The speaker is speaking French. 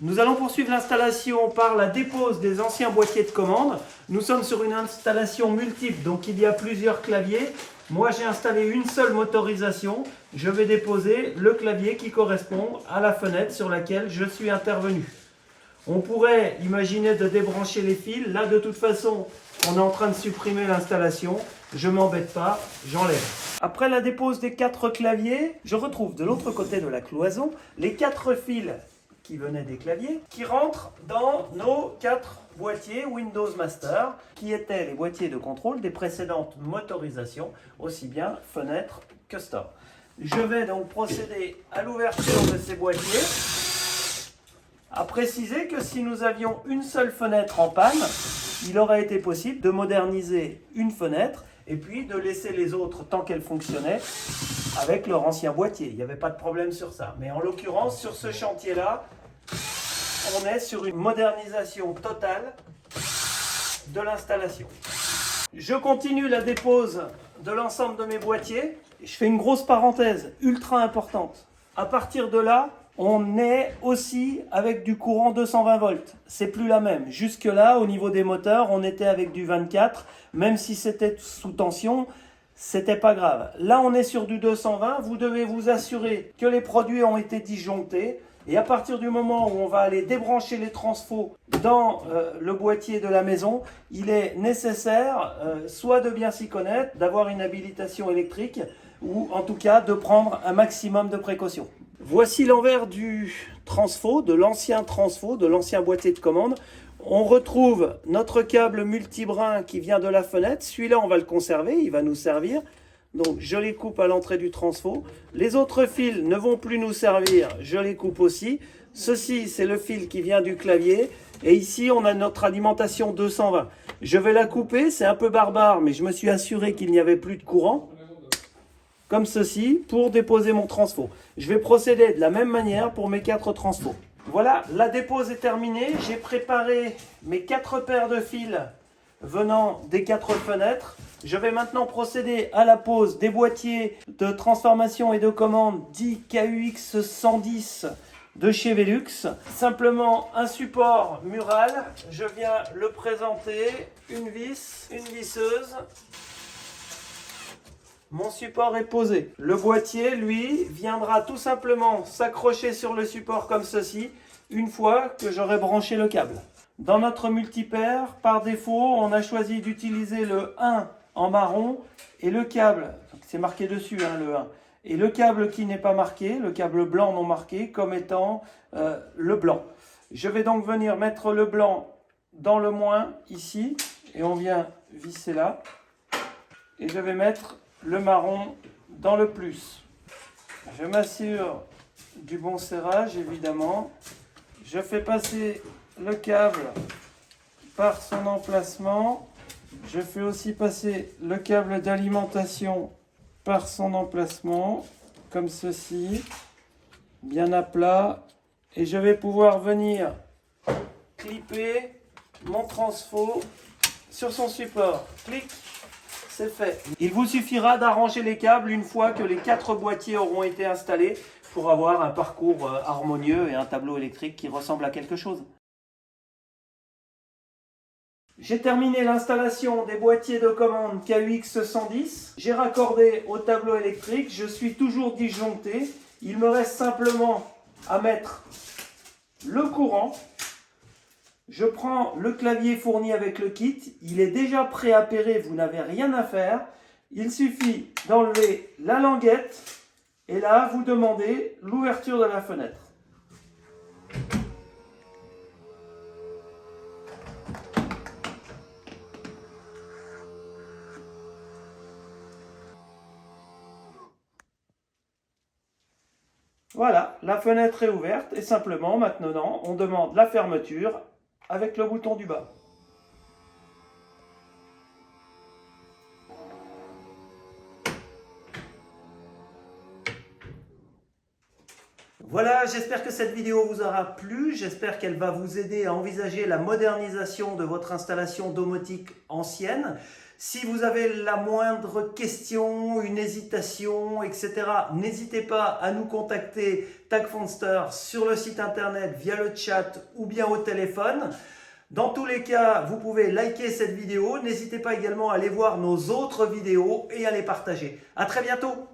Nous allons poursuivre l'installation par la dépose des anciens boîtiers de commande. Nous sommes sur une installation multiple, donc il y a plusieurs claviers. Moi, j'ai installé une seule motorisation. Je vais déposer le clavier qui correspond à la fenêtre sur laquelle je suis intervenu. On pourrait imaginer de débrancher les fils. Là, de toute façon, on est en train de supprimer l'installation. Je ne m'embête pas, j'enlève. Après la dépose des 4 claviers, je retrouve de l'autre côté de la cloison les 4 fils qui venaient des claviers, qui rentrent dans nos 4 boîtiers Windows Master, qui étaient les boîtiers de contrôle des précédentes motorisations, aussi bien fenêtre que store. Je vais donc procéder à l'ouverture de ces boîtiers. À préciser que si nous avions une seule fenêtre en panne, il aurait été possible de moderniser une fenêtre et puis de laisser les autres tant qu'elles fonctionnaient avec leur ancien boîtier. Il n'y avait pas de problème sur ça. Mais en l'occurrence, sur ce chantier-là, on est sur une modernisation totale de l'installation. Je continue la dépose de l'ensemble de mes boîtiers. Je fais une grosse parenthèse ultra importante. À partir de là, on est aussi avec du courant 220 volts. C'est plus la même. Jusque-là, au niveau des moteurs, on était avec du 24. Même si c'était sous tension, c'était pas grave. Là, on est sur du 220. Vous devez vous assurer que les produits ont été disjonctés. Et à partir du moment où on va aller débrancher les transfos dans le boîtier de la maison, il est nécessaire soit de bien s'y connaître, d'avoir une habilitation électrique, ou en tout cas de prendre un maximum de précautions. Voici l'envers du transfo, de l'ancien transfo, de l'ancien boîtier de commande. On retrouve notre câble multibrin qui vient de la fenêtre. Celui-là, on va le conserver, il va nous servir. Donc, je les coupe à l'entrée du transfo. Les autres fils ne vont plus nous servir, je les coupe aussi. Ceci, c'est le fil qui vient du clavier. Et ici, on a notre alimentation 220. Je vais la couper, c'est un peu barbare, mais je me suis assuré qu'il n'y avait plus de courant. Comme ceci, pour déposer mon transfo. Je vais procéder de la même manière pour mes 4 transfos. Voilà, la dépose est terminée. J'ai préparé mes 4 paires de fils venant des 4 fenêtres. Je vais maintenant procéder à la pose des boîtiers de transformation et de commande dits KUX 110 de chez Velux. Simplement un support mural. Je viens le présenter, une vis, une visseuse. Mon support est posé. Le boîtier, lui, viendra tout simplement s'accrocher sur le support comme ceci, une fois que j'aurai branché le câble. Dans notre multipaire, par défaut, on a choisi d'utiliser le 1 en marron et le câble, c'est marqué dessus le 1, et le câble qui n'est pas marqué, le câble blanc non marqué, comme étant le blanc. Je vais donc venir mettre le blanc dans le moins, ici, et on vient visser là, et je vais mettre le marron dans le plus. Je m'assure du bon serrage, évidemment. Je fais passer le câble par son emplacement. Je fais aussi passer le câble d'alimentation par son emplacement, comme ceci, bien à plat. Et je vais pouvoir venir clipper mon transfo sur son support. Clic. C'est fait. Il vous suffira d'arranger les câbles une fois que les 4 boîtiers auront été installés pour avoir un parcours harmonieux et un tableau électrique qui ressemble à quelque chose. J'ai terminé l'installation des boîtiers de commande KUX 110. J'ai raccordé au tableau électrique. Je suis toujours disjoncté. Il me reste simplement à mettre le courant. Je prends le clavier fourni avec le kit, il est déjà préappairé, vous n'avez rien à faire. Il suffit d'enlever la languette et là vous demandez l'ouverture de la fenêtre. Voilà, la fenêtre est ouverte et simplement maintenant on demande la fermeture avec le bouton du bas. Voilà, j'espère que cette vidéo vous aura plu, j'espère qu'elle va vous aider à envisager la modernisation de votre installation domotique ancienne. Si vous avez la moindre question, une hésitation, etc., n'hésitez pas à nous contacter TagFonster sur le site internet, via le chat ou bien au téléphone. Dans tous les cas, vous pouvez liker cette vidéo. N'hésitez pas également à aller voir nos autres vidéos et à les partager. À très bientôt!